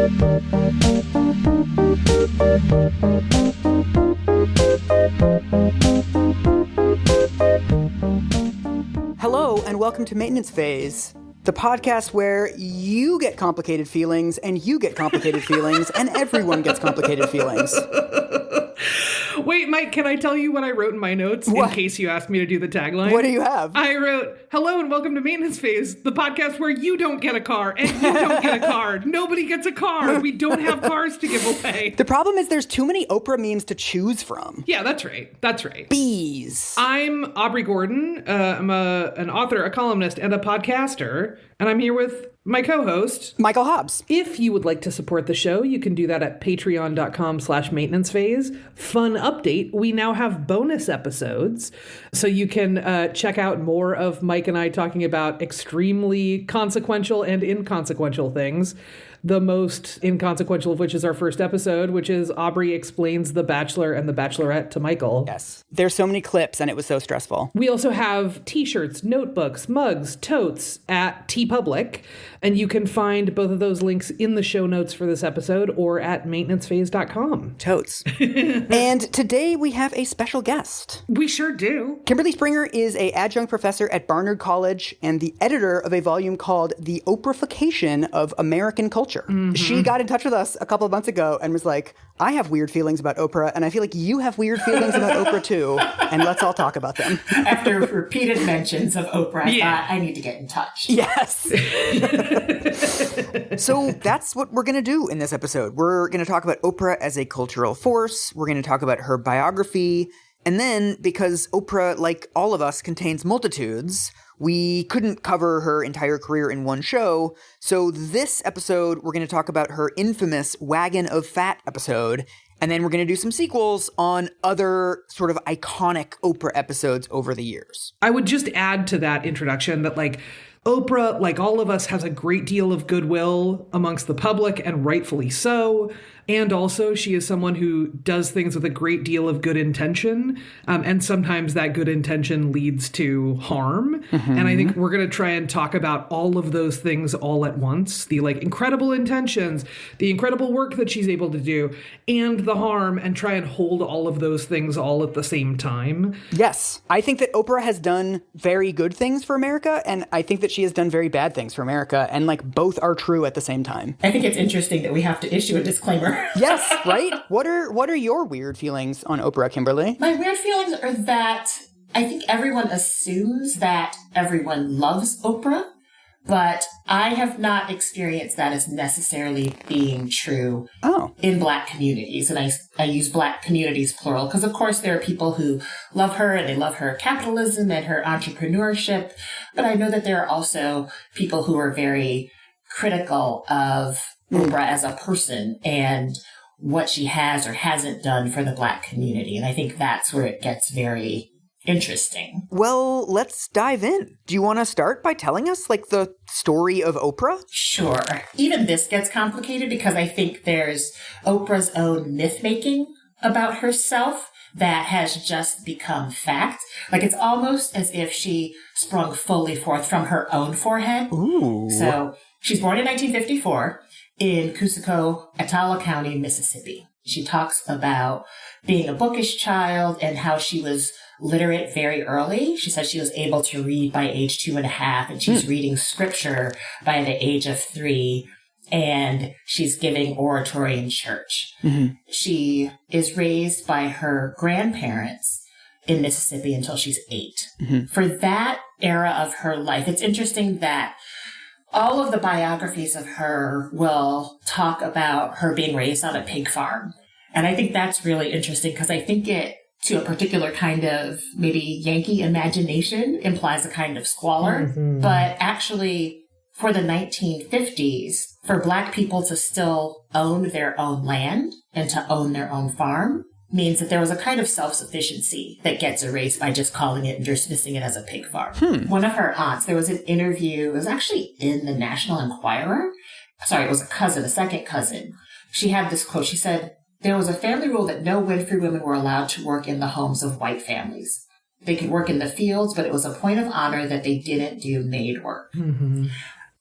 Hello, and welcome to Maintenance Phase, the podcast where you get complicated feelings, and you get complicated feelings, and everyone gets complicated feelings. Wait, Mike, can I tell you what I wrote in my notes in case you asked me to do the tagline? What do you have? I wrote, hello and welcome to Maintenance Phase, the podcast where you don't get a car and you don't get a car. Nobody gets a car. We don't have cars to give away. The problem is there's too many Oprah memes to choose from. Yeah, that's right. That's right. Bees. I'm Aubrey Gordon. I'm an author, a columnist, and a podcaster. And I'm here with my co-host, Michael Hobbs. If you would like to support the show, you can do that at patreon.com/maintenancephase. Fun update, we now have bonus episodes. So you can check out more of Mike and I talking about extremely consequential and inconsequential things. The most inconsequential of which is our first episode, which is Aubrey explains The Bachelor and The Bachelorette to Michael. Yes. There's so many clips and it was so stressful. We also have t-shirts, notebooks, mugs, totes at TeePublic. And you can find both of those links in the show notes for this episode or at maintenancephase.com. Totes. And today we have a special guest. We sure do. Kimberly Springer is an adjunct professor at Barnard College and the editor of a volume called The Oprahfication of American Culture. Mm-hmm. She got in touch with us a couple of months ago and was like, I have weird feelings about Oprah, and I feel like you have weird feelings about Oprah too, and let's all talk about them. After repeated mentions of Oprah, I thought I need to get in touch. Yes. So that's what we're going to do in this episode. We're going to talk about Oprah as a cultural force. We're going to talk about her biography. And then, because Oprah, like all of us, contains multitudes, we couldn't cover her entire career in one show. So this episode, we're going to talk about her infamous Wagon of Fat episode. And then we're going to do some sequels on other sort of iconic Oprah episodes over the years. I would just add to that introduction that, like, Oprah, like all of us, has a great deal of goodwill amongst the public, and rightfully so. And also, she is someone who does things with a great deal of good intention. And sometimes that good intention leads to harm. Mm-hmm. And I think we're going to try and talk about all of those things all at once. The like incredible intentions, the incredible work that she's able to do, and the harm, and try and hold all of those things all at the same time. Yes. I think that Oprah has done very good things for America, and I think that she has done very bad things for America. And like both are true at the same time. I think it's interesting that we have to issue a disclaimer. Yes, right? What are your weird feelings on Oprah, Kimberly? My weird feelings are that I think everyone assumes that everyone loves Oprah, but I have not experienced that as necessarily being true in Black communities. And I use Black communities plural because, of course, there are people who love her and they love her capitalism and her entrepreneurship. But I know that there are also people who are very critical of Oprah as a person and what she has or hasn't done for the Black community. And I think that's where it gets very interesting. Well, let's dive in. Do you want to start by telling us, like, the story of Oprah? Sure. Even this gets complicated because I think there's Oprah's own myth-making about herself that has just become fact. Like, it's almost as if she sprung fully forth from her own forehead. Ooh. So she's born in 1954. In Cusco, Atala County, Mississippi. She talks about being a bookish child and how she was literate very early. She says she was able to read by age 2.5, and she's reading scripture by the age of 3, and she's giving oratory in church. Mm-hmm. She is raised by her grandparents in Mississippi until she's 8. Mm-hmm. For that era of her life, it's interesting that all of the biographies of her will talk about her being raised on a pig farm. And I think that's really interesting because I think it, to a particular kind of maybe Yankee imagination, implies a kind of squalor. Mm-hmm. But actually, for the 1950s, for Black people to still own their own land and to own their own farm means that there was a kind of self-sufficiency that gets erased by just calling it and dismissing it as a pig farm. One of her aunts, there was an interview, it was actually in the National Enquirer. Sorry, it was a second cousin. She had this quote. She said, there was a family rule that no Winfrey women were allowed to work in the homes of white families. They could work in the fields, but it was a point of honor that they didn't do maid work. Mm-hmm.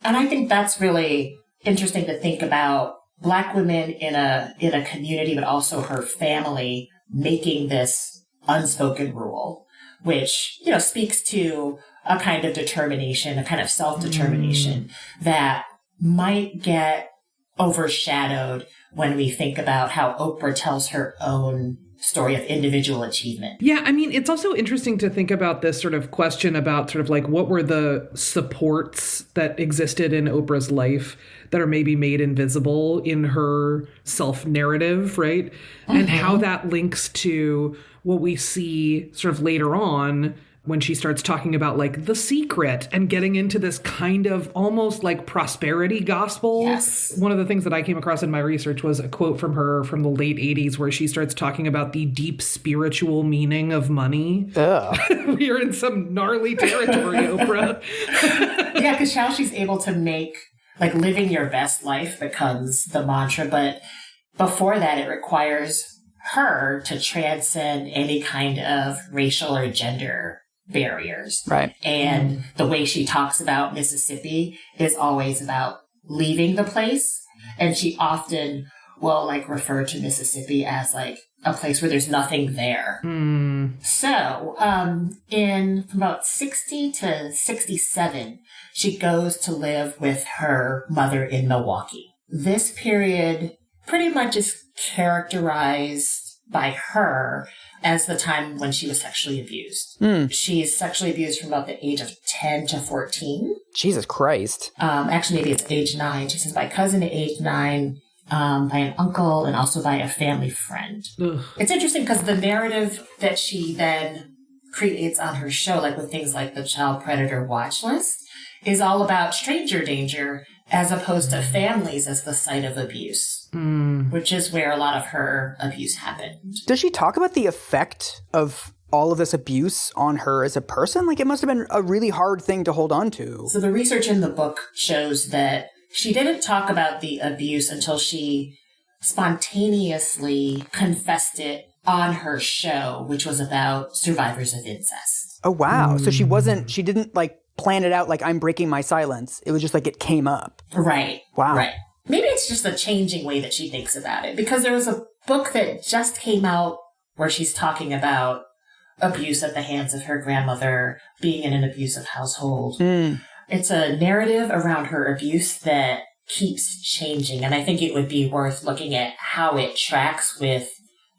And I think that's really interesting to think about Black women in a community, but also her family making this unspoken rule, which, speaks to a kind of determination, a kind of self-determination that might get overshadowed when we think about how Oprah tells her own story of individual achievement. Yeah, I mean, it's also interesting to think about this sort of question about sort of like what were the supports that existed in Oprah's life that are maybe made invisible in her self-narrative, right? Mm-hmm. And how that links to what we see sort of later on when she starts talking about like The Secret and getting into this kind of almost like prosperity gospel. Yes. One of the things that I came across in my research was a quote from her from the late 80s where she starts talking about the deep spiritual meaning of money. We are in some gnarly territory, Oprah. Yeah, because how she's able to make like living your best life becomes the mantra. But before that, it requires her to transcend any kind of racial or gender barriers. Right. And the way she talks about Mississippi is always about leaving the place. And she often will like refer to Mississippi as like a place where there's nothing there. So, from about 60 to 67, she goes to live with her mother in Milwaukee. This period pretty much is characterized by her as the time when she was sexually abused. She's sexually abused from about the age of 10 to 14. Jesus Christ. Actually, maybe it's age 9. She says by cousin at age 9, by an uncle, and also by a family friend. Ugh. It's interesting because the narrative that she then creates on her show, like with things like the Child Predator Watch List, is all about stranger danger as opposed to families as the site of abuse, which is where a lot of her abuse happened. Does she talk about the effect of all of this abuse on her as a person? Like, it must have been a really hard thing to hold on to. So the research in the book shows that she didn't talk about the abuse until she spontaneously confessed it on her show, which was about survivors of incest. Oh, wow. So she didn't like plan it out like I'm breaking my silence. It was just like it came up. Right. Wow. Right. Maybe it's just a changing way that she thinks about it, because there was a book that just came out where she's talking about abuse at the hands of her grandmother, being in an abusive household. It's a narrative around her abuse that keeps changing. And I think it would be worth looking at how it tracks with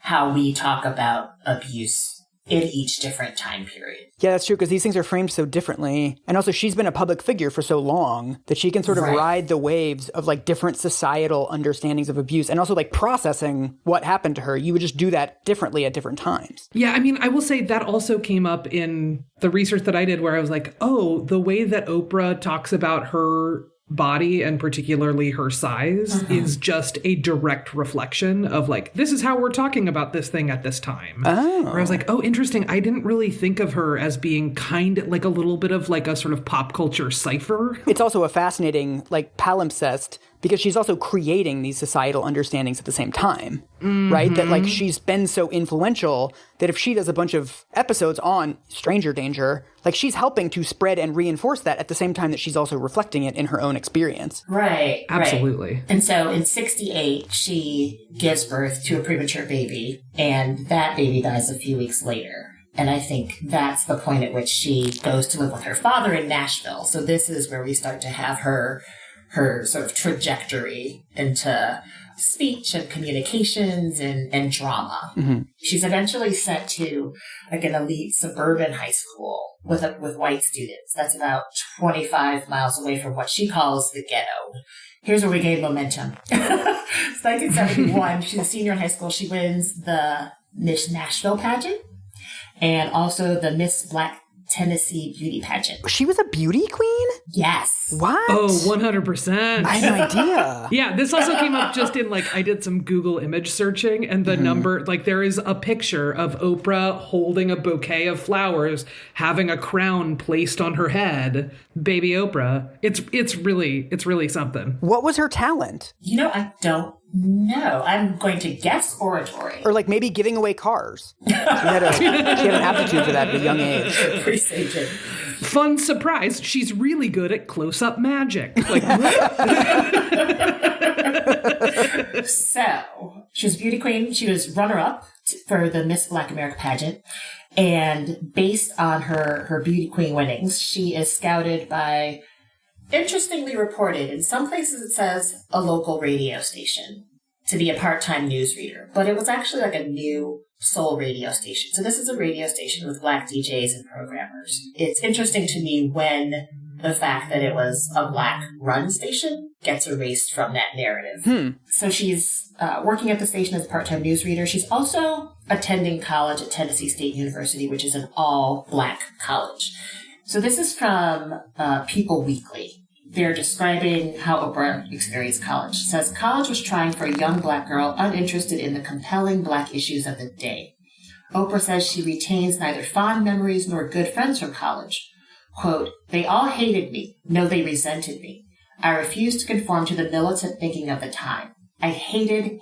how we talk about abuse in each different time period. Yeah, that's true, because these things are framed so differently. And also, she's been a public figure for so long that she can sort of ride the waves of like different societal understandings of abuse, and also like processing what happened to her. You would just do that differently at different times. Yeah, I mean, I will say that also came up in the research that I did, where I was like, oh, the way that Oprah talks about her body, and particularly her size, is just a direct reflection of like, this is how we're talking about this thing at this time. Oh. Where I was like, oh, interesting. I didn't really think of her as being kind of like a little bit of like a sort of pop culture cipher. It's also a fascinating like palimpsest, because she's also creating these societal understandings at the same time, right? That like she's been so influential that if she does a bunch of episodes on stranger danger, like she's helping to spread and reinforce that at the same time that she's also reflecting it in her own experience. Right. Absolutely. Right. And so in 68, she gives birth to a premature baby, and that baby dies a few weeks later. And I think that's the point at which she goes to live with her father in Nashville. So this is where we start to have her sort of trajectory into speech and communications and drama. She's eventually sent to like an elite suburban high school with white students. That's about 25 miles away from what she calls the ghetto. Here's where we gain momentum. It's 1971. She's a senior in high school. She wins the Miss Nashville pageant and also the Miss Black Tennessee beauty pageant. She was a beauty queen? Yes. What? Oh, 100%. I had no idea. Yeah, this also came up just in like, I did some Google image searching, and the number, like there is a picture of Oprah holding a bouquet of flowers, having a crown placed on her head. Baby Oprah. It's really something. What was her talent? I don't know. I'm going to guess oratory. Or like maybe giving away cars. She had an aptitude for that at a young age. Presaging. Fun surprise, she's really good at close-up magic. Like, So she was a beauty queen. She was runner-up for the Miss Black America pageant. And based on her beauty queen winnings, she is scouted by, interestingly reported, in some places it says a local radio station to be a part-time newsreader. But it was actually like a new soul radio station. So this is a radio station with Black DJs and programmers. It's interesting to me when the fact that it was a Black-run station gets erased from that narrative. So she's working at the station as a part-time newsreader. She's also attending college at Tennessee State University, which is an all-Black college. So this is from People Weekly. They're describing how Oprah experienced college. It says, college was trying for a young Black girl uninterested in the compelling Black issues of the day. Oprah says she retains neither fond memories nor good friends from college. Quote, they all hated me. No, they resented me. I refused to conform to the militant thinking of the time. I hated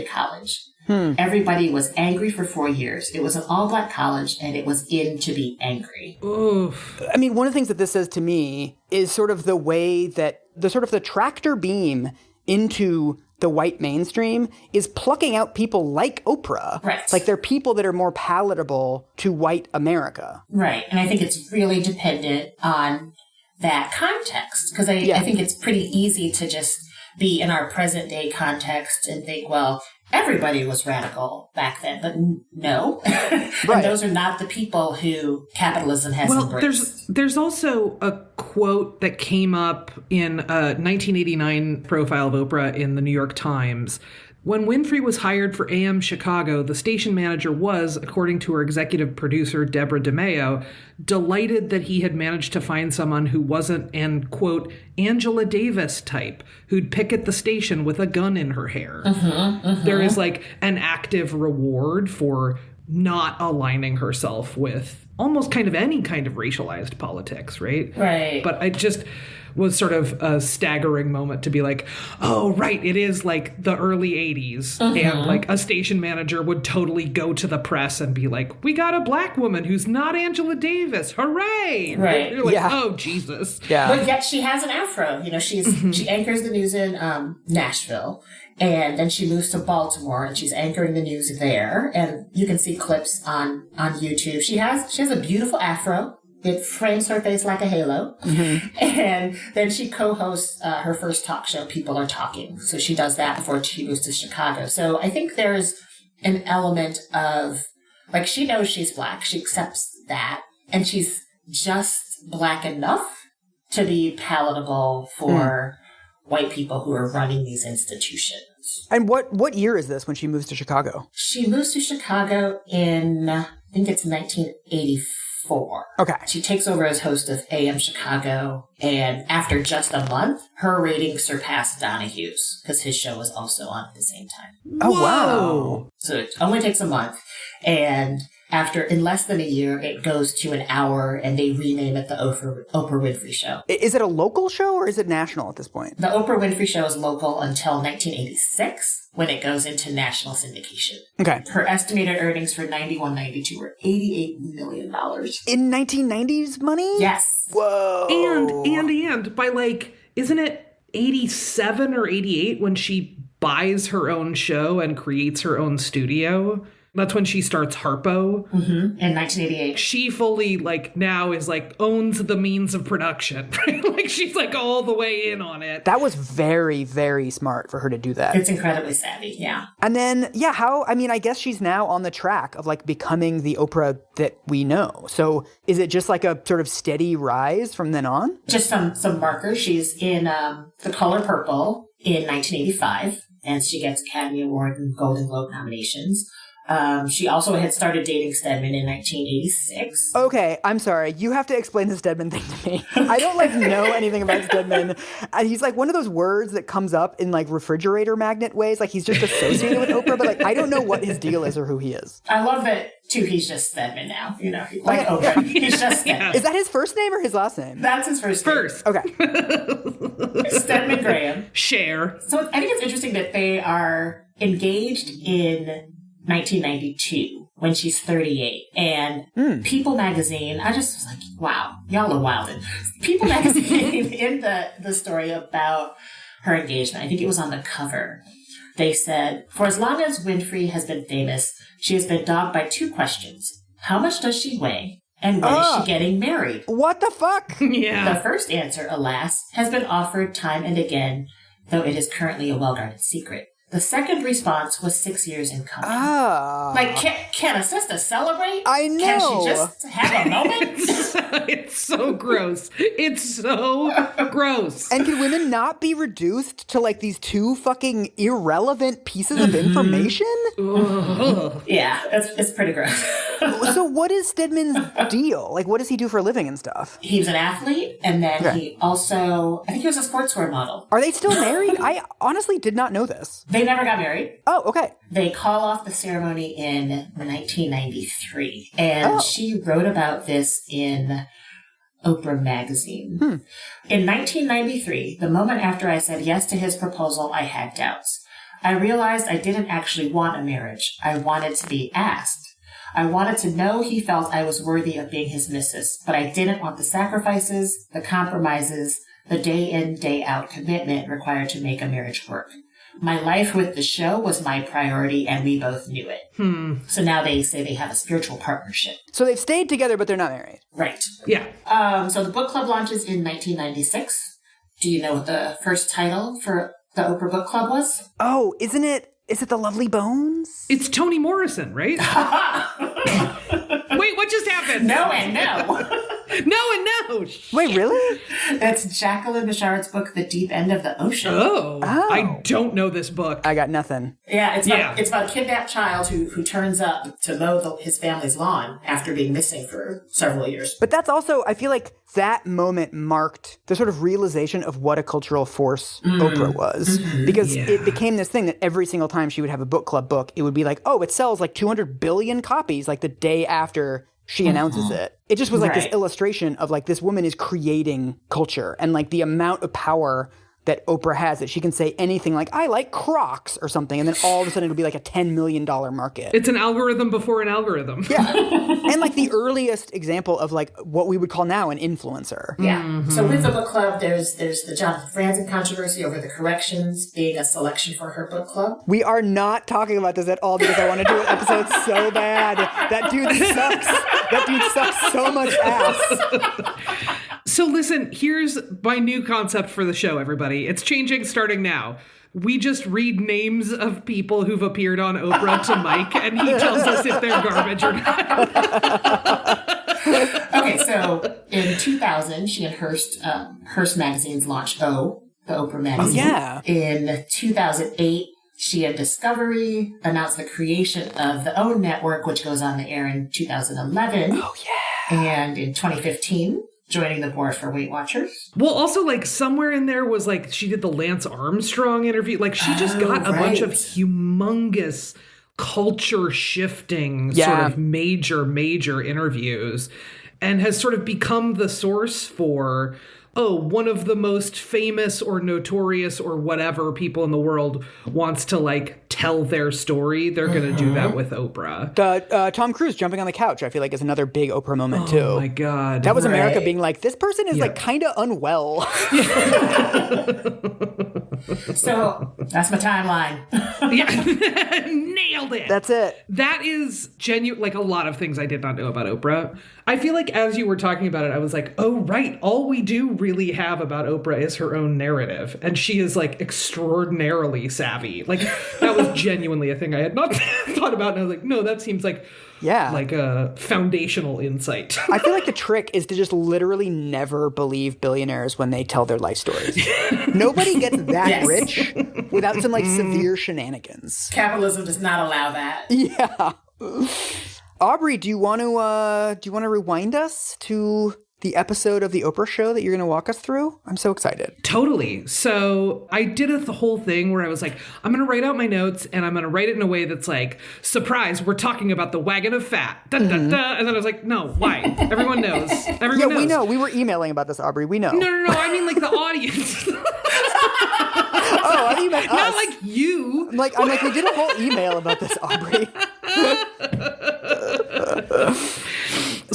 college. Everybody was angry for 4 years. It was an all-Black college, and it was in to be angry. Oof. I mean, one of the things that this says to me is sort of the way that the tractor beam into the white mainstream is plucking out people like Oprah. Right. Like they're people that are more palatable to white America. Right. And I think it's really dependent on that context. Because I think it's pretty easy to just be in our present day context and think, well, everybody was radical back then, but no. Right. And those are not the people who capitalism has embraced. There's also a quote that came up in a 1989 profile of Oprah in the New York Times. When Winfrey was hired for AM Chicago, the station manager was, according to her executive producer, Deborah DeMeo, delighted that he had managed to find someone who wasn't an, quote, Angela Davis type, who'd picket the station with a gun in her hair. There is like an active reward for not aligning herself with almost kind of any kind of racialized politics, right? Right. But I just was sort of a staggering moment to be like, oh, right, it is like the early 80s. And like a station manager would totally go to the press and be like, we got a Black woman who's not Angela Davis. Hooray. Right. You're like, oh, Jesus. Yeah. But yet she has an afro. You know, she anchors the news in Nashville. And then she moves to Baltimore and she's anchoring the news there. And you can see clips on YouTube. She has a beautiful afro. It frames her face like a halo. And then she co-hosts her first talk show, People Are Talking. So she does that before she moves to Chicago. So I think there's an element of, like, she knows she's Black. She accepts that. And she's just Black enough to be palatable for white people who are running these institutions. And what year is this when she moves to Chicago? She moves to Chicago in, I think it's 1984. Okay. She takes over as host of AM Chicago, and after just a month, her ratings surpassed Donahue's, because his show was also on at the same time. Oh, wow. So it only takes a month, and in less than a year, it goes to an hour, and they rename it the Oprah Winfrey Show. Is it a local show or is it national at this point? The Oprah Winfrey Show is local until 1986, when it goes into national syndication. Okay. Her estimated earnings for 91-92 were $88 million. In 1990s money? Yes. Whoa. And by like, isn't it 87 or 88 when she buys her own show and creates her own studio? That's when she starts Harpo. In 1988. She fully, like, now is, like, owns the means of production, right? Like, she's, like, all the way in on it. That was very, very smart for her to do that. It's incredibly savvy, yeah. And then, I guess she's now on the track of, like, becoming the Oprah that we know. So is it just, like, a sort of steady rise from then on? Just some markers. She's in The Color Purple in 1985, and she gets Academy Award and Golden Globe nominations. She also had started dating Stedman in 1986. Okay, I'm sorry. You have to explain the Stedman thing to me. I don't, know anything about Stedman. He's, one of those words that comes up in, refrigerator magnet ways. Like, he's just associated with Oprah, but, I don't know what his deal is or who he is. I love that, too. He's just Stedman now. You know, like Oprah. He's just Stedman. Is that his first name or his last name? That's his first name. Okay. Stedman Graham. Share. So I think it's interesting that they are engaged in 1992 when she's 38. And People magazine, I just was like, wow, y'all are wildin'. People magazine in the story about her engagement, I think it was on the cover, They said, for as long as Winfrey has been famous, she has been dogged by 2 questions. How much does she weigh? And when is she getting married? What the fuck? Yeah. The first answer, alas, has been offered time and again, though it is currently a well-guarded secret. The second response was 6 years in coming. Like, can a sister celebrate? I know. Can she just have a moment? It's so gross. It's so gross. And can women not be reduced to like these 2 fucking irrelevant pieces of information? Yeah, it's pretty gross. So what is Stedman's deal? Like, what does he do for a living and stuff? He was an athlete, and then he also, I think he was a sportswear model. Are they still married? I honestly did not know this. They never got married. Oh, okay. They call off the ceremony in 1993. And she wrote about this in Oprah magazine. In 1993, the moment after I said yes to his proposal, I had doubts. I realized I didn't actually want a marriage. I wanted to be asked. I wanted to know he felt I was worthy of being his missus, but I didn't want the sacrifices, the compromises, the day in, day out commitment required to make a marriage work. My life with the show was my priority, and we both knew it. So now they say they have a spiritual partnership. So they've stayed together, but they're not married. Right. Yeah. So the book club launches in 1996. Do you know what the first title for the Oprah Book Club was? Oh, is it The Lovely Bones? It's Toni Morrison, right? Wait, what just happened? No and no. No and no. Wait, really? That's Jacqueline Bouchard's book, The Deep End of the Ocean. Oh. I don't know this book. I got nothing. Yeah, it's about a kidnapped child who turns up to mow his family's lawn after being missing for several years. But that's also, I feel like that moment marked the sort of realization of what a cultural force Oprah was. Because it became this thing that every single time she would have a book club book, it would be like, oh, it sells like 200 billion copies like the day after she announces it. It just was like this illustration of like this woman is creating culture and like the amount of power that Oprah has that she can say anything like, I like Crocs or something. And then all of a sudden it'll be like a $10 million market. It's an algorithm before an algorithm. Yeah. And like the earliest example of like what we would call now an influencer. Yeah. So with the book club, there's the Jonathan Franzen controversy over the corrections being a selection for her book club. We are not talking about this at all because I want to do an episode so bad. That dude sucks. That dude sucks so much ass. So listen, here's my new concept for the show, everybody. It's changing starting now. We just read names of people who've appeared on Oprah to Mike, and he tells us if they're garbage or not. Okay, so in 2000, she and Hearst magazines launched the Oprah magazine. Yeah. In 2008, she and Discovery announced the creation of the OWN network, which goes on the air in 2011. Oh, yeah. And in 2015, joining the board for Weight Watchers. Well, also, like, somewhere in there was, like, she did the Lance Armstrong interview. Like, she just got a bunch of humongous culture-shifting sort of major interviews and has sort of become the source for, one of the most famous or notorious or whatever people in the world wants to, like, tell their story. They're going to do that with Oprah. Tom Cruise jumping on the couch, I feel like, is another big Oprah moment, too. Oh, my God. That was America being like, this person is, like, kind of unwell. So, that's my timeline. Yeah. Nailed it. That's it. That is genuine, like, a lot of things I did not know about Oprah. I feel like as you were talking about it, I was like, oh, right. All we do really have about Oprah is her own narrative. And she is, like, extraordinarily savvy. Like, that was genuinely a thing I had not thought about. And I was like, no, that seems like a foundational insight. I feel like the trick is to just literally never believe billionaires when they tell their life stories. Nobody gets that rich without some, like, severe shenanigans. Capitalism does not allow that. Yeah. Aubrey, do you want to rewind us to the episode of the Oprah show that you're going to walk us through? I'm so excited. Totally. So I did the whole thing where I was like, I'm going to write out my notes and I'm going to write it in a way that's like, surprise, we're talking about the wagon of fat. Da, da, da. And then I was like, no, why? Everyone knows. Everyone knows. We know. We were emailing about this, Aubrey. We know. No. I mean, like, the audience. Oh, I think you meant us. Not like you. I'm like, we did a whole email about this, Aubrey.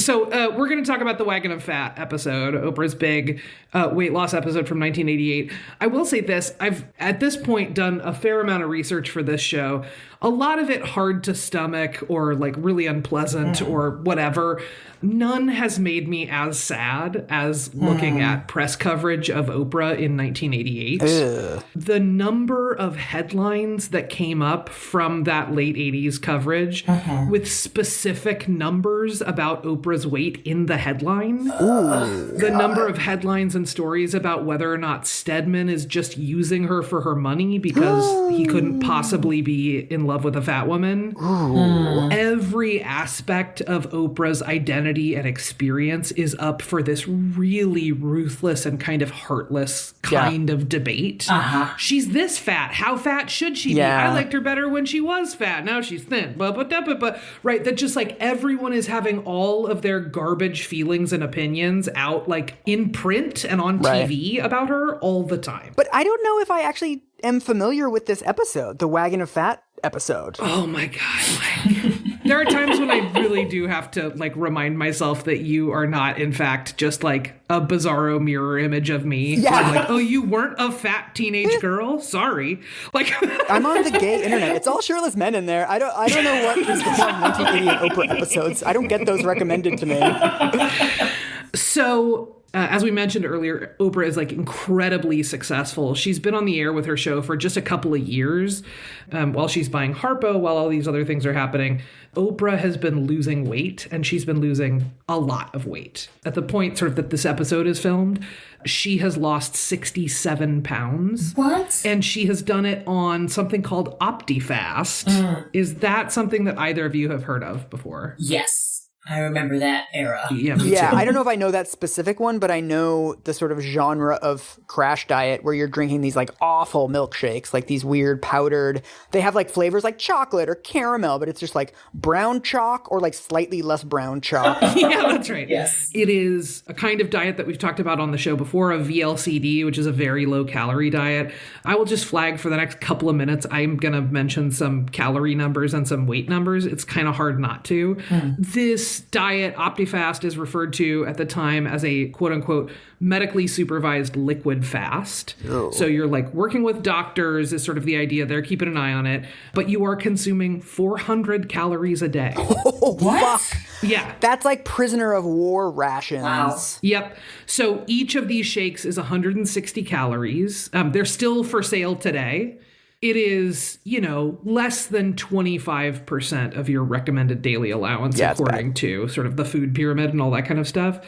So we're going to talk about the Wagon of Fat episode, Oprah's big weight loss episode from 1988. I will say this. I've, at this point, done a fair amount of research for this show. A lot of it hard to stomach or like really unpleasant or whatever. None has made me as sad as looking at press coverage of Oprah in 1988. The number of headlines that came up from that late 80s coverage with specific numbers about Oprah's weight in the headline. The number of headlines and stories about whether or not Stedman is just using her for her money because he couldn't possibly be in love with a fat woman. Every aspect of Oprah's identity and experience is up for this really ruthless and kind of heartless kind of debate. She's this fat. How fat should she be? I liked her better when she was fat. Now she's thin. Right. That just like everyone is having all of their garbage feelings and opinions out like in print and on TV about her all the time. But I don't know if I actually am familiar with this episode, the Wagon of Fat episode. Oh my God, Mike. There are times when I really do have to like remind myself that you are not, in fact, just like a bizarro mirror image of me. Yeah. I'm like, oh, you weren't a fat teenage girl? Sorry. Like I'm on the gay internet. It's all shirtless men in there. I don't know what is going on 1988 Oprah episodes. I don't get those recommended to me. So as we mentioned earlier, Oprah is like incredibly successful. She's been on the air with her show for just a couple of years while she's buying Harpo, while all these other things are happening. Oprah has been losing weight, and she's been losing a lot of weight. At the point sort of that this episode is filmed, she has lost 67 pounds. What? And she has done it on something called OptiFast. Is that something that either of you have heard of before? Yes. I remember that era. Yeah, me too. I don't know if I know that specific one, but I know the sort of genre of crash diet where you're drinking these like awful milkshakes, like these weird powdered, they have like flavors like chocolate or caramel, but it's just like brown chalk or like slightly less brown chalk. Yeah, that's right. Yes. It is a kind of diet that we've talked about on the show before, a VLCD, which is a very low calorie diet. I will just flag for the next couple of minutes, I'm going to mention some calorie numbers and some weight numbers. It's kind of hard not to. This diet, OptiFast, is referred to at the time as a quote-unquote medically supervised liquid fast. So you're like working with doctors is sort of the idea. They're keeping an eye on it. But you are consuming 400 calories a day. What? Yeah. That's like prisoner of war rations. Wow. Yep. So each of these shakes is 160 calories. They're still for sale today. It is, less than 25% of your recommended daily allowance, according to sort of the food pyramid and all that kind of stuff.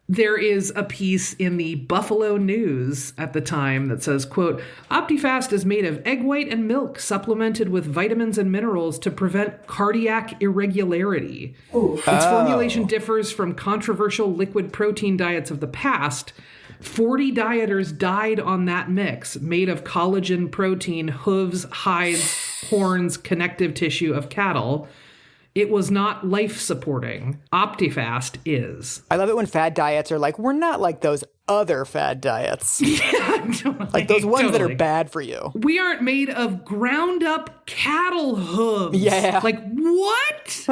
There is a piece in the Buffalo News at the time that says, quote, OptiFast is made of egg white and milk supplemented with vitamins and minerals to prevent cardiac irregularity. Its formulation differs from controversial liquid protein diets of the past. 40 dieters died on that mix, made of collagen, protein, hooves, hides, horns, connective tissue of cattle. It was not life-supporting. OptiFast is. I love it when fad diets are like, we're not like those other fad diets. Yeah, totally, like those ones that are totally. bad for you. We aren't made of ground-up cattle hooves. Yeah. Like, what?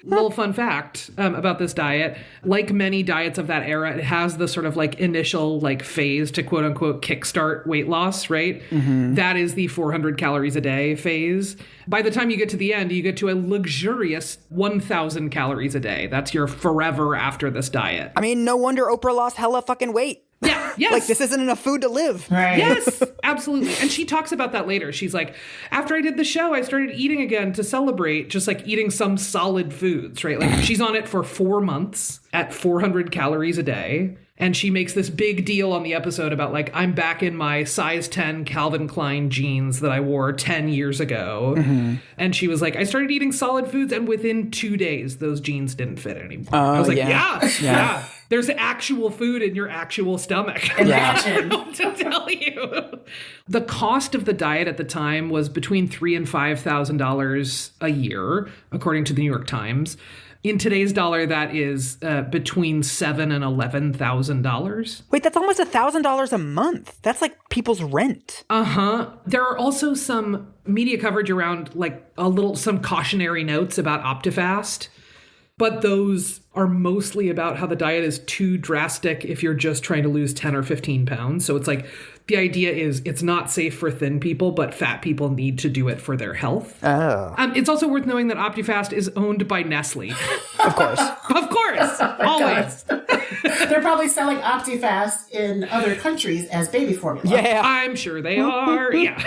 Little fun fact about this diet. Like many diets of that era, it has the sort of like initial like phase to quote-unquote kickstart weight loss, right? That is the 400 calories a day phase. By the time you get to the end, you get to a luxurious 1,000 calories a day. That's your forever after this diet. I mean, no wonder Oprah lost hella fucking weight. Yeah, yes. Like, this isn't enough food to live. Right. Yes, absolutely. And she talks about that later. She's like, after I did the show, I started eating again to celebrate, just like eating some solid foods, right? Like she's on it for 4 months at 400 calories a day. And she makes this big deal on the episode about like, I'm back in my size 10 Calvin Klein jeans that I wore 10 years ago. And she was like, I started eating solid foods and within 2 days, those jeans didn't fit anymore. I was like, yeah. There's actual food in your actual stomach. Yeah. I don't know what to tell you. The cost of the diet at the time was between $3,000 and $5,000 a year, according to the New York Times. In today's dollar, that is between $7,000 and $11,000. Wait, that's almost $1,000 a month. That's like people's rent. There are also some media coverage around like some cautionary notes about OptiFast. But those are mostly about how the diet is too drastic if you're just trying to lose 10 or 15 pounds. So it's like the idea is it's not safe for thin people, but fat people need to do it for their health. Oh. It's also worth knowing that Optifast is owned by Nestle. Of course. Of course. Always. They're probably selling Optifast in other countries as baby formula. Yeah. I'm sure they are. Yeah.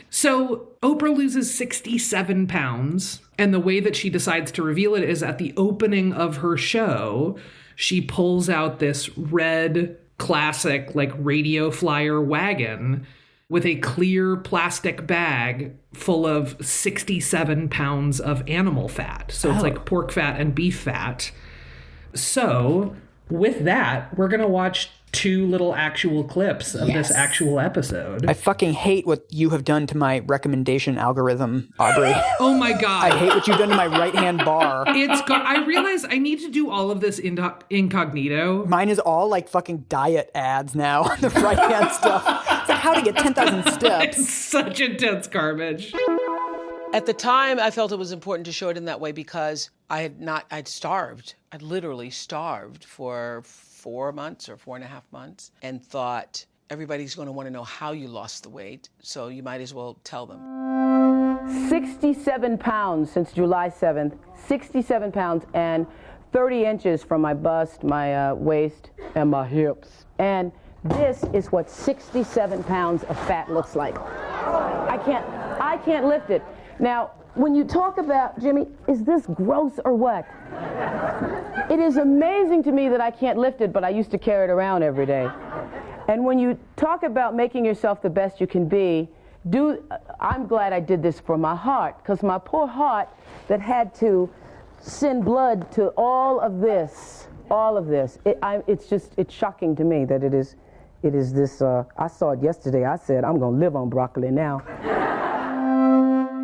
So Oprah loses 67 pounds. And the way that she decides to reveal it is at the opening of her show, she pulls out this red classic like radio flyer wagon with a clear plastic bag full of 67 pounds of animal fat. So it's like pork fat and beef fat. So with that, we're going to watch 2 little actual clips of this actual episode. I fucking hate what you have done to my recommendation algorithm, Aubrey. Oh my God. I hate what you've done to my right-hand bar. I realize I need to do all of this incognito. Mine is all like fucking diet ads now, the right-hand stuff. It's like how to get 10,000 steps. It's such intense garbage. At the time, I felt it was important to show it in that way because I'd starved. I'd literally starved for 4 months or 4.5 months and thought everybody's going to want to know how you lost the weight, so you might as well tell them. 67 pounds since July 7th, 67 pounds and 30 inches from my bust, my waist, and my hips. And this is what 67 pounds of fat looks like. I can't lift it. Now, when you talk about, Jimmy, is this gross or what? It is amazing to me that I can't lift it, but I used to carry it around every day. And when you talk about making yourself the best you can be, I'm glad I did this for my heart, because my poor heart that had to send blood to all of this, it's shocking to me that it is this, I saw it yesterday, I said, I'm gonna live on broccoli now.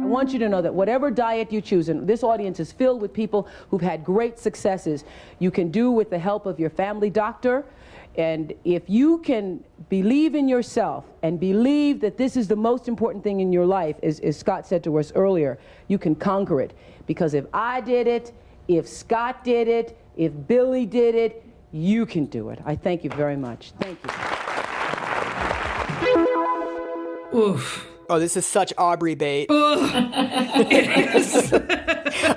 I want you to know that whatever diet you choose, and this audience is filled with people who've had great successes, you can do with the help of your family doctor. And if you can believe in yourself and believe that this is the most important thing in your life, as Scott said to us earlier, you can conquer it. Because if I did it, if Scott did it, if Billy did it, you can do it. I thank you very much. Thank you. Oof. Oh, this is such Aubrey bait. It is.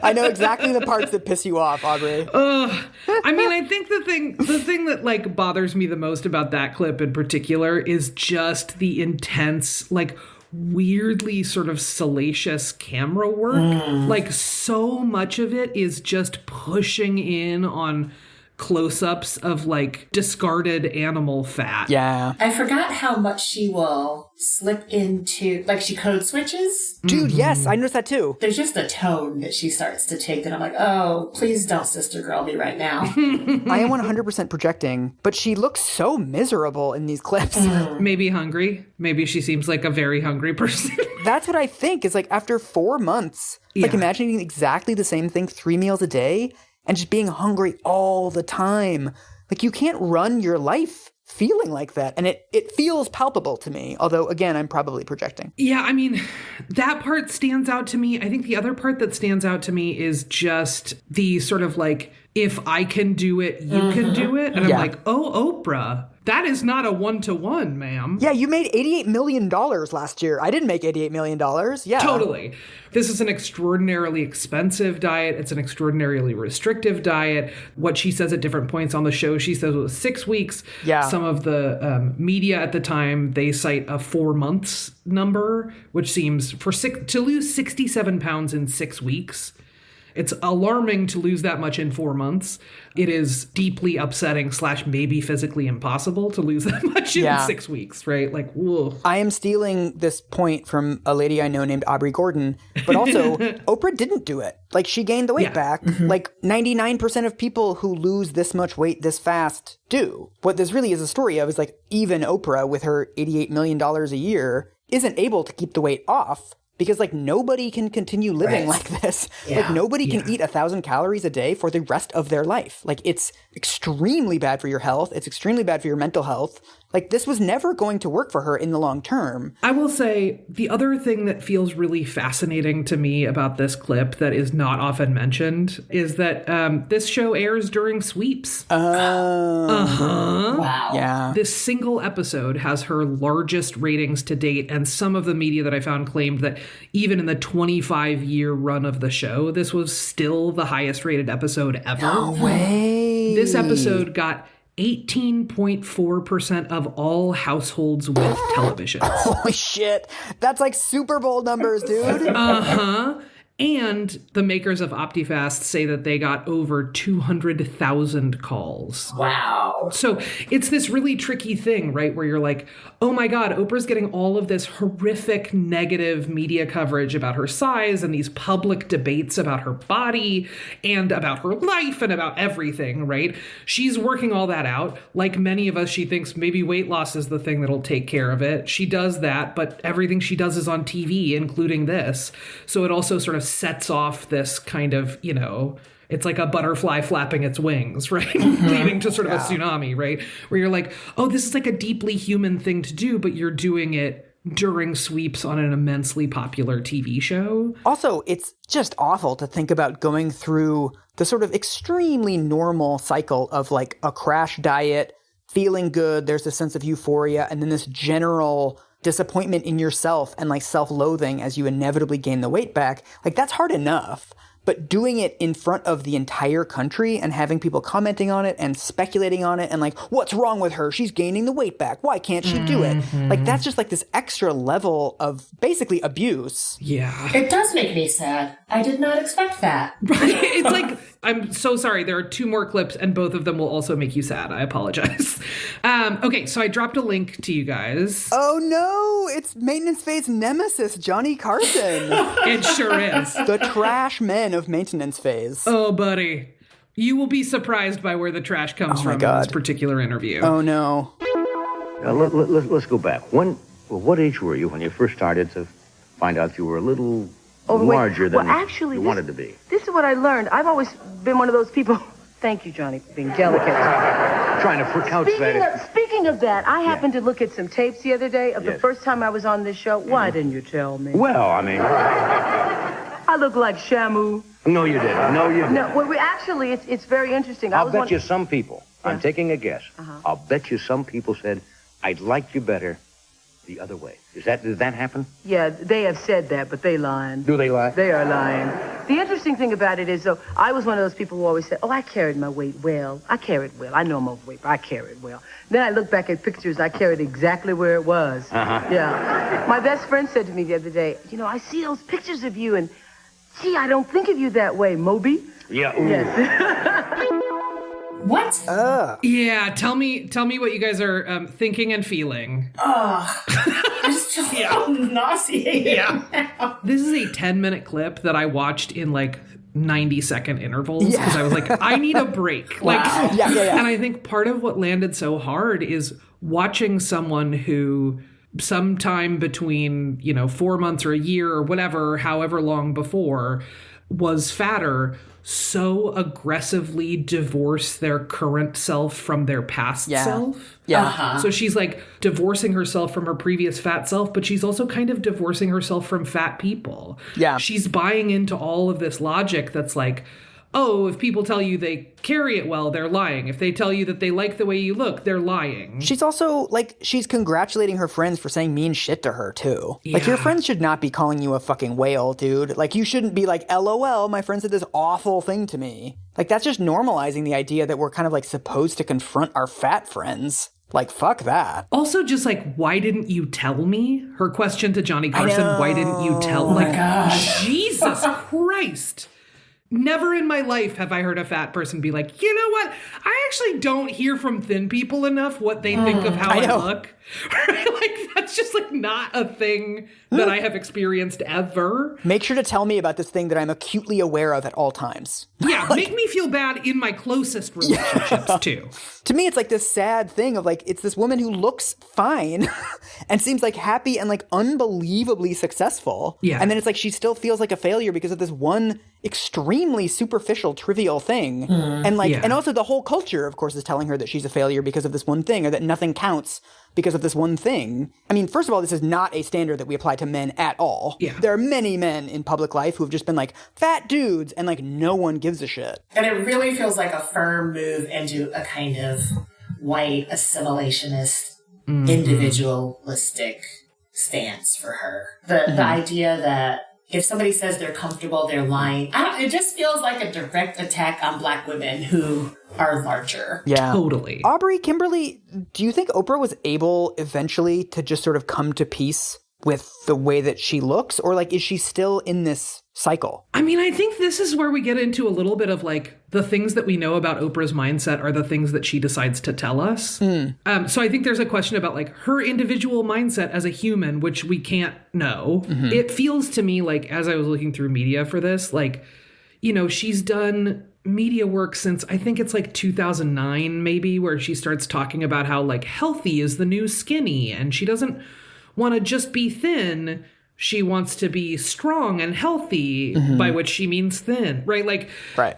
I know exactly the parts that piss you off, Aubrey. I mean, I think the thing that like bothers me the most about that clip in particular is just the intense, like weirdly sort of salacious camera work. Like so much of it is just pushing in on close-ups of like discarded animal fat. Yeah. I forgot how much she will slip into, like she code switches. Dude, yes, I noticed that too. There's just a tone that she starts to take that I'm like, oh, please don't sister girl me right now. I am 100% projecting, but she looks so miserable in these clips. Maybe hungry. Maybe she seems like a very hungry person. That's what I think is like after 4 months, like imagining exactly the same thing 3 meals a day and just being hungry all the time. Like you can't run your life feeling like that. And it feels palpable to me. Although, again, I'm probably projecting. Yeah, I mean, that part stands out to me. I think the other part that stands out to me is just the sort of like, if I can do it, you can do it. And I'm like, oh, Oprah, that is not a one-to-one, ma'am. Yeah, you made $88 million last year. I didn't make $88 million. Yeah. Totally. This is an extraordinarily expensive diet. It's an extraordinarily restrictive diet. What she says at different points on the show, she says it was 6 weeks. Yeah. Some of the media at the time, they cite a 4 months number, which seems to lose 67 pounds in 6 weeks. It's alarming to lose that much in 4 months. It is deeply upsetting / maybe physically impossible to lose that much in 6 weeks, right? Like, whoa. I am stealing this point from a lady I know named Aubrey Gordon, but also Oprah didn't do it. Like she gained the weight back. Like 99% of people who lose this much weight this fast do. What this really is a story of is like even Oprah with her $88 million a year isn't able to keep the weight off. Because, like, nobody can continue living like this. Yeah. Like, nobody can eat 1,000 calories a day for the rest of their life. Like, it's extremely bad for your health. It's extremely bad for your mental health. Like, this was never going to work for her in the long term. I will say the other thing that feels really fascinating to me about this clip that is not often mentioned is that this show airs during sweeps. Wow. Yeah. This single episode has her largest ratings to date, and some of the media that I found claimed that even in the 25-year run of the show, this was still the highest rated episode ever. No way. This episode got 18.4% of all households with televisions. Holy shit. That's like Super Bowl numbers, dude. And the makers of OptiFast say that they got over 200,000 calls. Wow. So it's this really tricky thing, right? Where you're like, oh my God, Oprah's getting all of this horrific negative media coverage about her size and these public debates about her body and about her life and about everything, right? She's working all that out. Like many of us, she thinks maybe weight loss is the thing that'll take care of it. She does that, but everything she does is on TV, including this. So it also sort of sets off this kind of, you know, it's like a butterfly flapping its wings, right? Leading to sort of a tsunami, right? Where you're like, oh, this is like a deeply human thing to do, but you're doing it during sweeps on an immensely popular TV show. Also, it's just awful to think about going through the sort of extremely normal cycle of like a crash diet, feeling good, there's a sense of euphoria, and then this general disappointment in yourself and like self-loathing as you inevitably gain the weight back. Like, that's hard enough. But doing it in front of the entire country and having people commenting on it and speculating on it and like, what's wrong with her? She's gaining the weight back. Why can't she do it? Like, that's just like this extra level of basically abuse. Yeah. It does make me sad. I did not expect that. It's like, I'm so sorry. There are two more clips and both of them will also make you sad. I apologize. Okay, so I dropped a link to you guys. Oh no, it's maintenance phase nemesis, Johnny Carson. It sure is. The trash men of maintenance phase. Oh, buddy. You will be surprised by where the trash comes from in this particular interview. Oh no. Let's go back. What age were you when you first started to find out you were a little larger than you wanted to be? This is what I learned. I've always been one of those people. Thank you, Johnny, for being delicate. Trying to couch that. Speaking of that, I happened to look at some tapes the other day of the first time I was on this show. Why didn't you tell me? Well, I mean... I look like Shamu. No, you didn't. No, you didn't. No, well, actually, it's very interesting. I'll bet you some people, I'm taking a guess, I'll bet you some people said, I'd like you better the other way. Did that happen? Yeah, they have said that, but they lying. Do they lie? They are lying. The interesting thing about it is, though, I was one of those people who always said, oh, I carried my weight well. I carried well. I know I'm overweight, but I carried well. Then I look back at pictures, I carried exactly where it was. Yeah. My best friend said to me the other day, you know, I see those pictures of you, and gee, I don't think of you that way, Moby. Yeah. Yes. What? Yeah, tell me what you guys are thinking and feeling. I just feel nauseated. Yeah. This is a 10-minute clip that I watched in like 90-second intervals because I was like, I need a break. Like, and I think part of what landed so hard is watching someone who sometime between, 4 months or a year or whatever, however long before, was fatter, so aggressively divorce their current self from their past self. Yeah. So she's like divorcing herself from her previous fat self, but she's also kind of divorcing herself from fat people. Yeah. She's buying into all of this logic that's like, oh, if people tell you they carry it well, they're lying. If they tell you that they like the way you look, they're lying. She's also, like, she's congratulating her friends for saying mean shit to her, too. Yeah. Like, your friends should not be calling you a fucking whale, dude. Like, you shouldn't be like, LOL, my friend said this awful thing to me. Like, that's just normalizing the idea that we're kind of, like, supposed to confront our fat friends. Like, fuck that. Also, just like, why didn't you tell me? Her question to Johnny Carson, why didn't you tell me? Like, Jesus Christ. Never in my life have I heard a fat person be like, you know what? I actually don't hear from thin people enough what they think of how I look. Like, that's just like not a thing that I have experienced ever. Make sure to tell me about this thing that I'm acutely aware of at all times. Yeah, make me feel bad in my closest relationships too. To me, it's like this sad thing of like, it's this woman who looks fine and seems like happy and like unbelievably successful. Yeah. And then it's like she still feels like a failure because of this one extremely superficial, trivial thing. And like, and also the whole culture, of course, is telling her that she's a failure because of this one thing or that nothing counts because of this one thing. I mean, first of all, this is not a standard that we apply to men at all. Yeah. There are many men in public life who have just been like fat dudes and like no one gives a shit. And it really feels like a firm move into a kind of white assimilationist, individualistic stance for her. The idea that if somebody says they're comfortable, they're lying. It just feels like a direct attack on Black women who are larger. Yeah. Totally. Aubrey, Kimberly, do you think Oprah was able eventually to just sort of come to peace with the way that she looks? Or like, is she still in this cycle? I mean, I think this is where we get into a little bit of like the things that we know about Oprah's mindset are the things that she decides to tell us. So I think there's a question about like her individual mindset as a human, which we can't know. It feels to me like, as I was looking through media for this, like, you know, she's done media work since I think it's like 2009 maybe, where she starts talking about how like healthy is the new skinny, and she doesn't want to just be thin. She wants to be strong and healthy, by which she means thin, right? Like,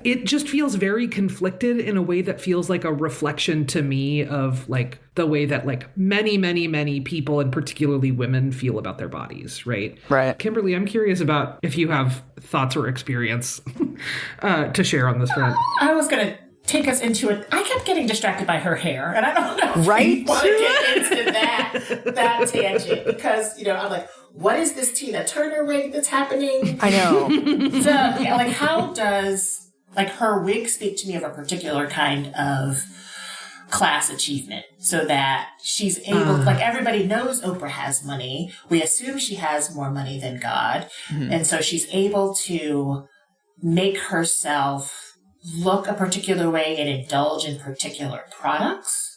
it just feels very conflicted in a way that feels like a reflection to me of like the way that like many, many, many people, and particularly women, feel about their bodies, right? Right. Kimberly, I'm curious about if you have thoughts or experience to share on this front. I was going to take us into it. I kept getting distracted by her hair, and I don't know if Right? we want to get into that tangent, because, you know, I'm like, what is this Tina Turner wig that's happening? I know. Like, how does, like, her wig speak to me of a particular kind of class achievement, so that she's able, like, everybody knows Oprah has money. We assume she has more money than God. And so she's able to make herself look a particular way and indulge in particular products.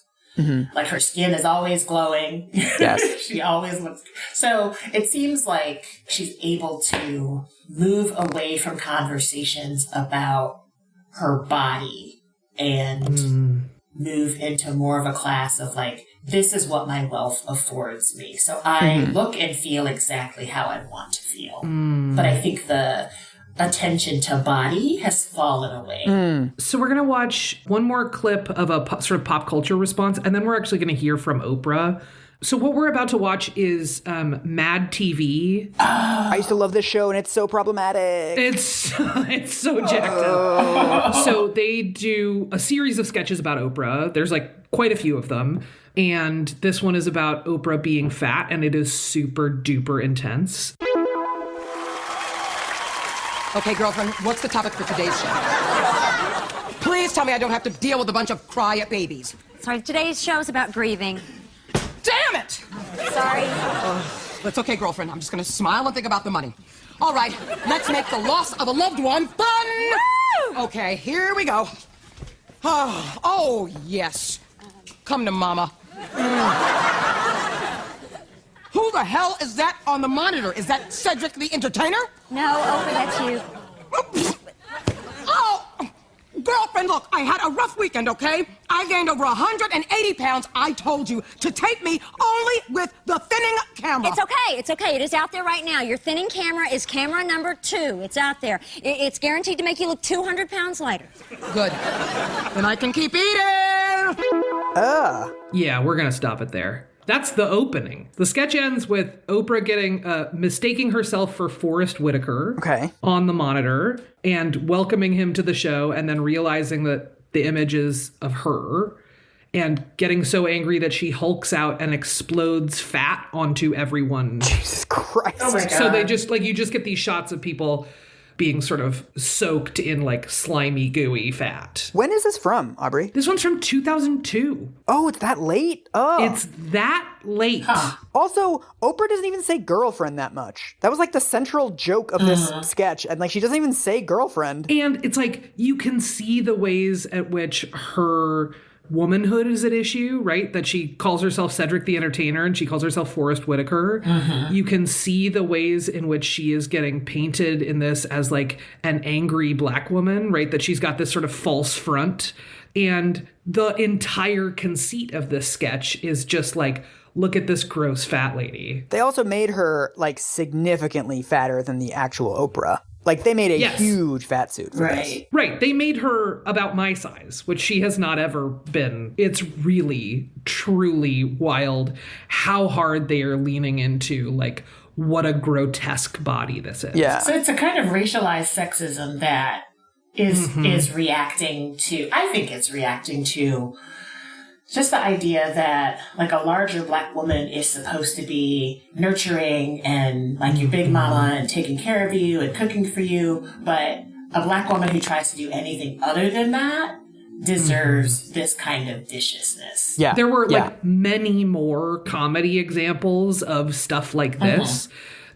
Like, her skin is always glowing. Yes. She always looks. So it seems like she's able to move away from conversations about her body and move into more of a class of like, this is what my wealth affords me. So I look and feel exactly how I want to feel. But I think the attention to body has fallen away. So we're going to watch one more clip of a sort of pop culture response, and then we're actually going to hear from Oprah. So what we're about to watch is Mad TV. I used to love this show, and it's so problematic. It's so jacked up. So they do a series of sketches about Oprah. There's like quite a few of them. And this one is about Oprah being fat, and it is super duper intense. Okay, girlfriend, what's the topic for today's show? Please tell me I don't have to deal with a bunch of cry-babies. Sorry, today's show is about grieving. Damn it! Sorry. That's okay, girlfriend. I'm just gonna smile and think about the money. All right, let's make the loss of a loved one fun! Woo! Okay, here we go. Oh, yes. Come to mama. Who the hell is that on the monitor? Is that Cedric the Entertainer? No, Oprah, that's you. Oh, girlfriend, look, I had a rough weekend, okay? I gained over 180 pounds. I told you to tape me only with the thinning camera. It's okay. It's okay. It is out there right now. Your thinning camera is camera number 2. It's out there. It's guaranteed to make you look 200 pounds lighter. Good. Then I can keep eating. Yeah, we're going to stop it there. That's the opening. The sketch ends with Oprah getting mistaking herself for Forrest Whitaker on the monitor and welcoming him to the show, and then realizing that the image is of her, and getting so angry that she hulks out and explodes fat onto everyone. Jesus Christ. Oh my God. So they just, like, you just get these shots of people being sort of soaked in like slimy, gooey fat. When is this from, Aubrey? This one's from 2002. Oh, it's that late? Oh. It's that late. Also, Oprah doesn't even say girlfriend that much. That was like the central joke of this sketch. And like, she doesn't even say girlfriend. And it's like, you can see the ways at which her womanhood is at issue, right? That she calls herself Cedric the Entertainer and she calls herself Forrest Whitaker. You can see the ways in which she is getting painted in this as like an angry Black woman, right? That she's got this sort of false front. And the entire conceit of this sketch is just like, look at this gross fat lady. They also made her like significantly fatter than the actual Oprah. Like, they made a Yes. huge fat suit for this. Right. They made her about my size, which she has not ever been. It's really, truly wild how hard they are leaning into, like, what a grotesque body this is. Yeah. So it's a kind of racialized sexism that is reacting to, I think it's reacting to just the idea that, like, a larger Black woman is supposed to be nurturing and, like, your big mama and taking care of you and cooking for you. But a Black woman who tries to do anything other than that deserves this kind of viciousness. Yeah. There were, like, many more comedy examples of stuff like this.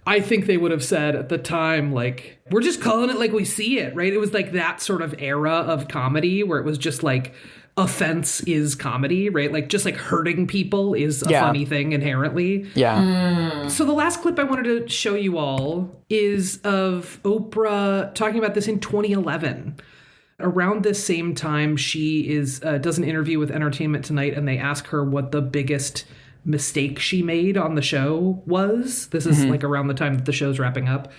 I think they would have said at the time, like, we're just calling it like we see it, right? It was like that sort of era of comedy where it was just like, offense is comedy, right? Like, just like hurting people is a funny thing inherently. Yeah. So the last clip I wanted to show you all is of Oprah talking about this in 2011. Around this same time, she does an interview with Entertainment Tonight, and they ask her what the biggest mistake she made on the show was. This is like around the time that the show's wrapping up.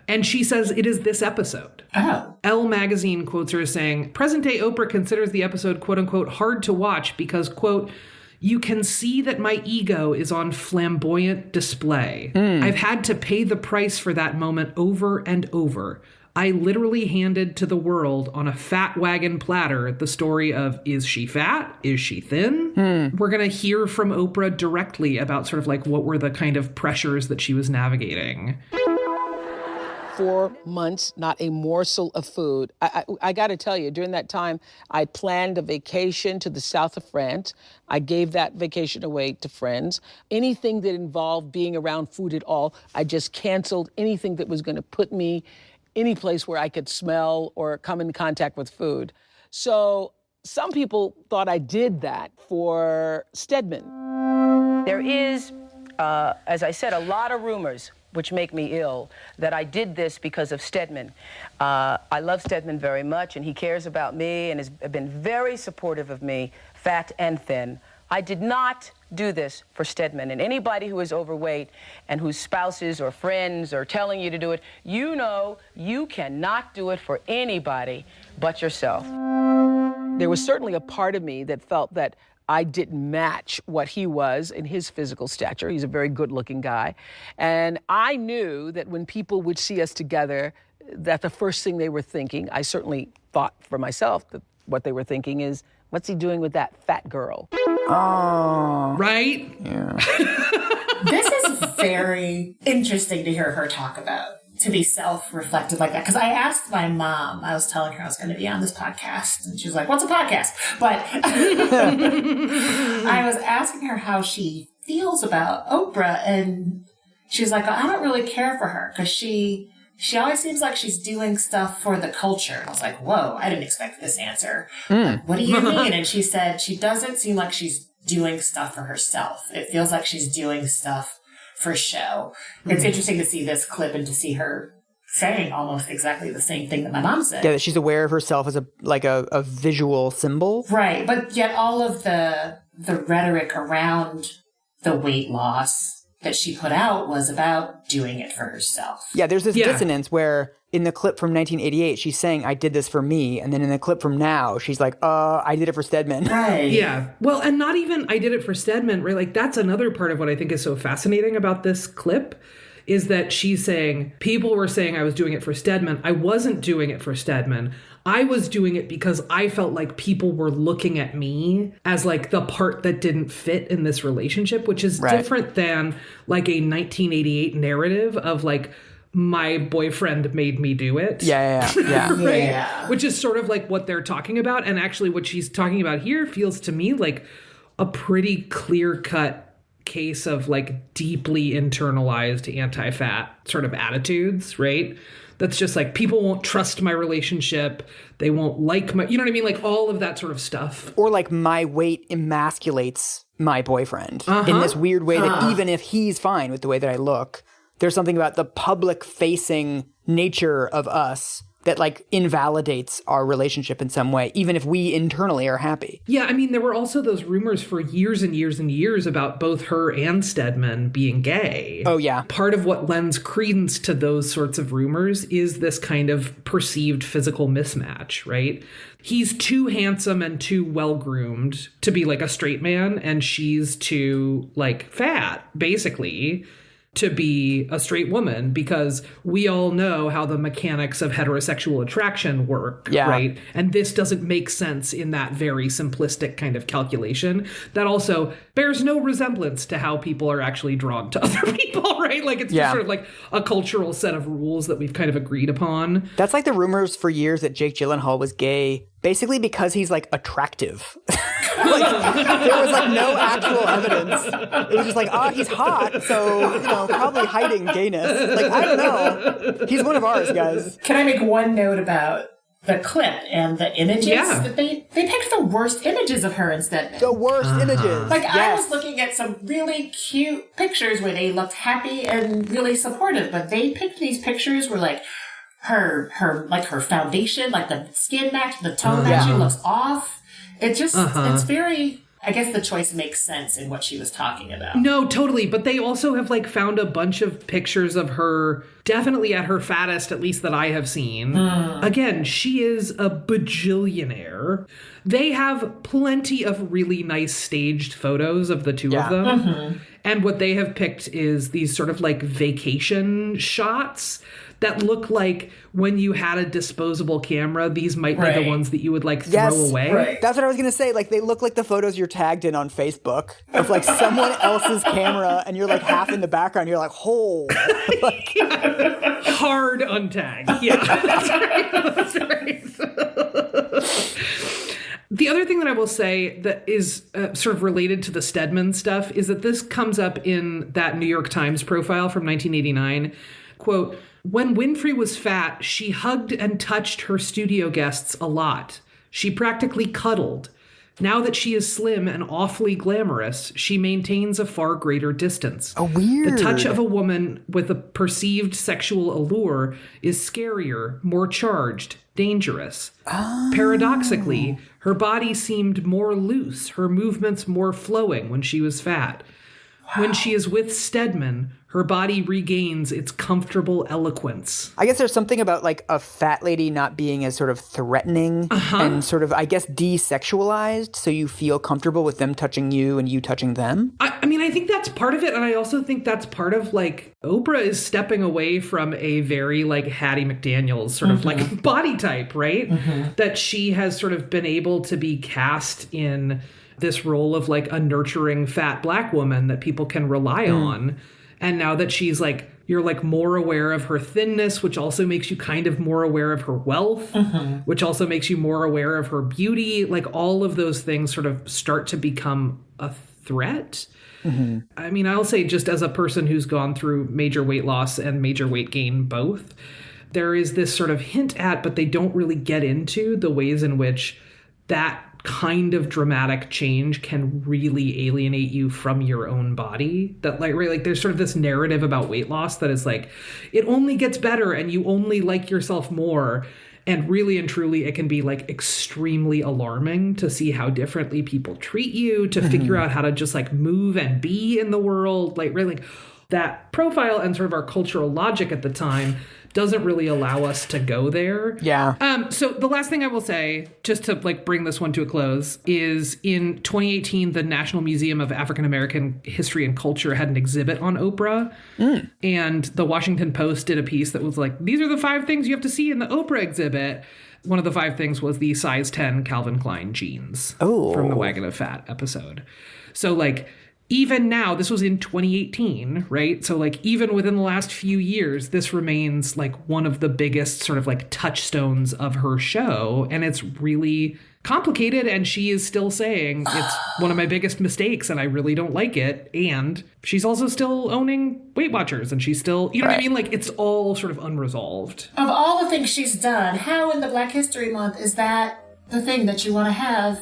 And she says it is this episode. Oh. Elle magazine quotes her as saying, present-day Oprah considers the episode, quote-unquote, hard to watch because, quote, you can see that my ego is on flamboyant display. I've had to pay the price for that moment over and over. I literally handed to the world on a fat wagon platter the story of, is she fat? Is she thin? We're going to hear from Oprah directly about sort of like what were the kind of pressures that she was navigating. 4 months, not a morsel of food. I got to tell you, during that time, I planned a vacation to the south of France. I gave that vacation away to friends. Anything that involved being around food at all, I just canceled anything that was going to put me any place where I could smell or come in contact with food. So some people thought I did that for Stedman. There is, as I said, a lot of rumors which make me ill, that I did this because of Stedman. I love Stedman very much, and he cares about me and has been very supportive of me, fat and thin. I did not do this for Stedman. And anybody who is overweight and whose spouses or friends are telling you to do it, you know you cannot do it for anybody but yourself. There was certainly a part of me that felt that I didn't match what he was in his physical stature. He's a very good-looking guy. And I knew that when people would see us together, that the first thing they were thinking, I certainly thought for myself that what they were thinking is, what's he doing with that fat girl? Oh. Right? Yeah. This is very interesting to hear her talk about, to be self-reflective like that. Because I asked my mom, I was telling her I was going to be on this podcast, and she was like, what's a podcast? But I was asking her how she feels about Oprah, and she's like, I don't really care for her because she always seems like she's doing stuff for the culture. And I was like, whoa, I didn't expect this answer. Like, what do you mean? And she said, she doesn't seem like she's doing stuff for herself. It feels like she's doing stuff for show. It's interesting to see this clip and to see her saying almost exactly the same thing that my mom said. Yeah, that she's aware of herself as a visual symbol. Right, but yet all of the rhetoric around the weight loss that she put out was about doing it for herself. Yeah, there's this dissonance where in the clip from 1988, she's saying, I did this for me. And then in the clip from now, she's like, I did it for Stedman. Right. Yeah. Well, and not even I did it for Stedman, right? Like, that's another part of what I think is so fascinating about this clip is that she's saying, people were saying I was doing it for Stedman. I wasn't doing it for Stedman. I was doing it because I felt like people were looking at me as like the part that didn't fit in this relationship, which is different than like a 1988 narrative of like, my boyfriend made me do it. Yeah. Right? Yeah. Which is sort of like what they're talking about. And actually what she's talking about here feels to me like a pretty clear-cut case of like deeply internalized anti-fat sort of attitudes, right? That's just like, people won't trust my relationship. They won't like my, you know what I mean? Like all of that sort of stuff. Or like my weight emasculates my boyfriend in this weird way that even if he's fine with the way that I look, there's something about the public facing nature of us that like invalidates our relationship in some way, even if we internally are happy. Yeah, I mean, there were also those rumors for years and years and years about both her and Stedman being gay. Oh, yeah. Part of what lends credence to those sorts of rumors is this kind of perceived physical mismatch, right? He's too handsome and too well-groomed to be like a straight man, and she's too like fat, basically, to be a straight woman, because we all know how the mechanics of heterosexual attraction work, right? And this doesn't make sense in that very simplistic kind of calculation that also bears no resemblance to how people are actually drawn to other people, right? Like it's just sort of like a cultural set of rules that we've kind of agreed upon. That's like the rumors for years that Jake Gyllenhaal was gay, basically because he's like attractive. Like, there was like no actual evidence. It was just like, he's hot, so, you know, probably hiding gayness. Like, I don't know. He's one of ours, guys. Can I make one note about the clip and the images? Yeah. That they picked the worst images of her instead. The worst images. Like, I was looking at some really cute pictures where they looked happy and really supportive, but they picked these pictures where like her foundation, like the skin match, the tone matching looks off. It just, it's very, I guess the choice makes sense in what she was talking about. No, totally. But they also have like found a bunch of pictures of her definitely at her fattest, at least that I have seen. Again, she is a bajillionaire. They have plenty of really nice staged photos of the two of them. And what they have picked is these sort of like vacation shots that look like when you had a disposable camera, these might be the ones that you would like throw away. Right. That's what I was going to say. Like, they look like the photos you're tagged in on Facebook of like someone else's camera, and you're like half in the background. You're like, like, hard untag. Yeah, that's right. The other thing that I will say that is sort of related to the Stedman stuff is that this comes up in that New York Times profile from 1989. Quote, "When Winfrey was fat, she hugged and touched her studio guests a lot. She practically cuddled. Now that she is slim and awfully glamorous, she maintains a far greater distance. Weird. The touch of a woman with a perceived sexual allure is scarier, more charged, dangerous. Paradoxically, her body seemed more loose, her movements more flowing when she was fat. When she is with Stedman, her body regains its comfortable eloquence." I guess there's something about like a fat lady not being as sort of threatening and sort of, I guess, desexualized, so you feel comfortable with them touching you and you touching them. I mean, I think that's part of it, and I also think that's part of like Oprah is stepping away from a very like Hattie McDaniels sort of like body type, right? That she has sort of been able to be cast in this role of like a nurturing fat black woman that people can rely on. And now that she's like, you're like more aware of her thinness, which also makes you kind of more aware of her wealth, which also makes you more aware of her beauty. Like all of those things sort of start to become a threat. I mean, I'll say just as a person who's gone through major weight loss and major weight gain both, there is this sort of hint at, but they don't really get into the ways in which that kind of dramatic change can really alienate you from your own body. That like, right, like there's sort of this narrative about weight loss that is like, it only gets better and you only like yourself more. And really and truly, it can be like extremely alarming to see how differently people treat you, to figure out how to just like move and be in the world. Like really, like, that profile and sort of our cultural logic at the time doesn't really allow us to go there. Yeah. So the last thing I will say, just to like bring this one to a close, is in 2018, the National Museum of African American History and Culture had an exhibit on Oprah. And the Washington Post did a piece that was like, these are the 5 things you have to see in the Oprah exhibit. One of the 5 things was the size 10 Calvin Klein jeans from the Wagon of Fat episode. So like, even now, this was in 2018, right? So like even within the last few years, this remains like one of the biggest sort of like touchstones of her show. And it's really complicated. And she is still saying it's one of my biggest mistakes and I really don't like it. And she's also still owning Weight Watchers and she's still, you know what I mean? Like it's all sort of unresolved. Of all the things she's done, how in the Black History Month is that the thing that you want to have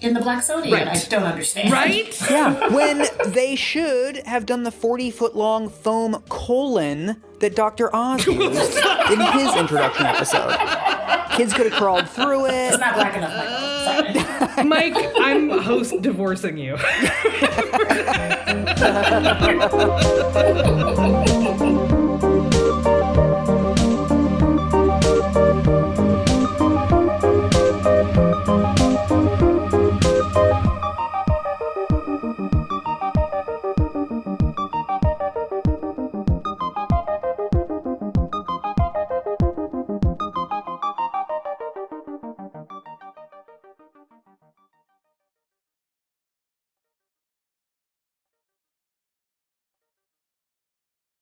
in the Blacksonian? Right. I don't understand. Right? Yeah. When they should have done the 40-foot-long foam colon that Dr. Oz used in his introduction episode. Kids could have crawled through it. It's not black enough, Michael. Sorry. Mike, I'm host divorcing you.